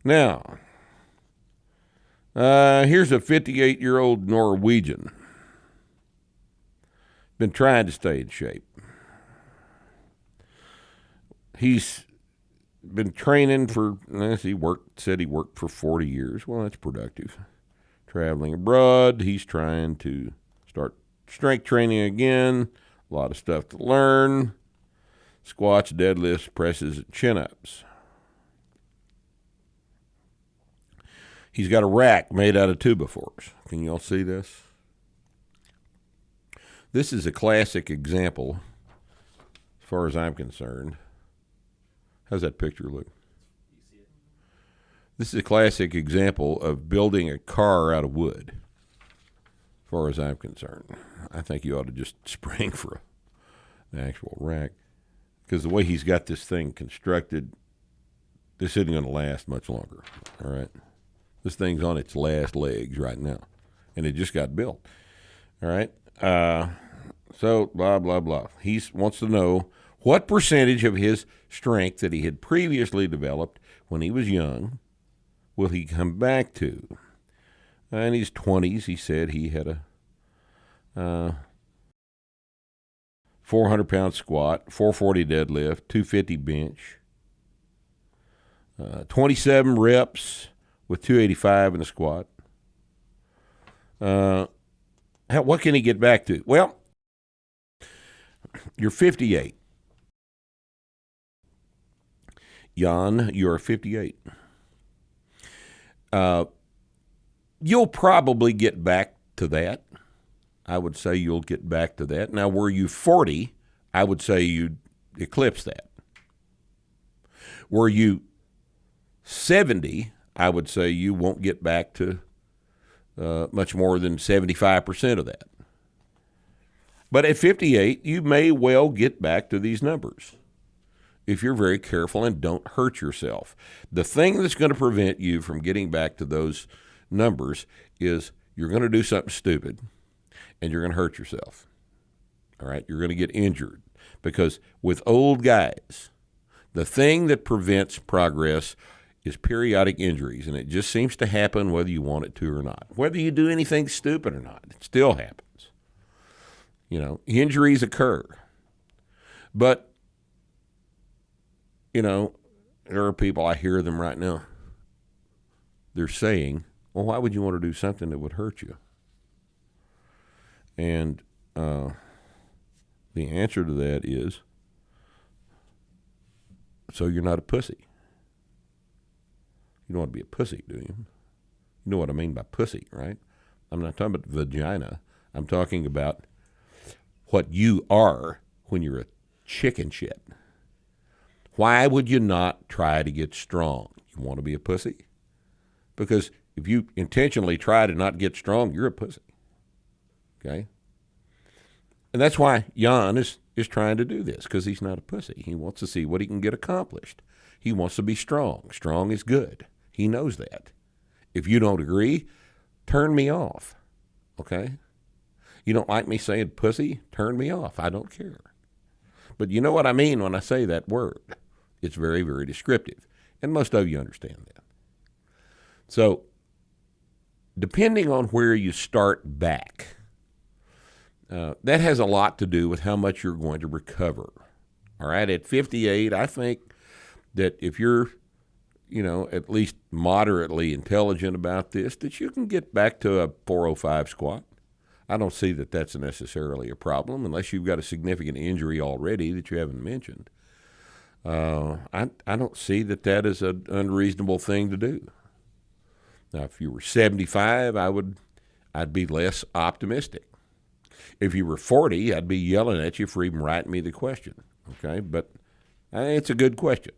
Now, here's a 58-year-old Norwegian. Been trying to stay in shape. He's been training for, said he worked for 40 years. Well, that's productive. Traveling abroad. He's trying to start strength training again. A lot of stuff to learn. Squats, deadlifts, presses, and chin-ups. He's got a rack made out of 2x4s. Can you all see this? This is a classic example, as far as I'm concerned. How's that picture look? This is a classic example of building a car out of wood, as far as I'm concerned. I think you ought to just spring for an actual rack, because the way he's got this thing constructed, this isn't going to last much longer, all right? This thing's on its last legs right now, and it just got built, all right? So, blah, blah, blah. He wants to know what percentage of his strength that he had previously developed when he was young will he come back to. In his 20s, he said he had a 400-pound squat, 440 deadlift, 250 bench, 27 reps with 285 in the squat. What can he get back to? Well, you're 58. Jan, you're 58. You'll probably get back to that. I would say you'll get back to that. Now, were you 40, I would say you'd eclipse that. Were you 70, I would say you won't get back to much more than 75% of that. But at 58, you may well get back to these numbers if you're very careful and don't hurt yourself. The thing that's going to prevent you from getting back to those numbers is you're going to do something stupid and you're going to hurt yourself. All right? You're going to get injured, because with old guys, the thing that prevents progress is periodic injuries, and it just seems to happen whether you want it to or not. Whether you do anything stupid or not, it still happens. You know, injuries occur. But, you know, there are people, I hear them right now, they're saying, well, why would you want to do something that would hurt you? And the answer to that is, so you're not a pussy. You don't want to be a pussy, do you? You know what I mean by pussy, right? I'm not talking about vagina. I'm talking about what you are when you're a chicken shit. Why would you not try to get strong? You want to be a pussy? Because if you intentionally try to not get strong, you're a pussy. Okay? And that's why Jan is trying to do this, because he's not a pussy. He wants to see what he can get accomplished. He wants to be strong. Strong is good. He knows that. If you don't agree, turn me off. Okay? You don't like me saying pussy? Turn me off. I don't care. But you know what I mean when I say that word. It's very, very descriptive. And most of you understand that. So, depending on where you start back, that has a lot to do with how much you're going to recover. All right? At 58, I think that if you're, you know, at least moderately intelligent about this, that you can get back to a 405 squat. I don't see that that's necessarily a problem unless you've got a significant injury already that you haven't mentioned. I don't see that that is an unreasonable thing to do. Now, if you were 75, I'd be less optimistic. If you were 40, I'd be yelling at you for even writing me the question. Okay, but it's a good question.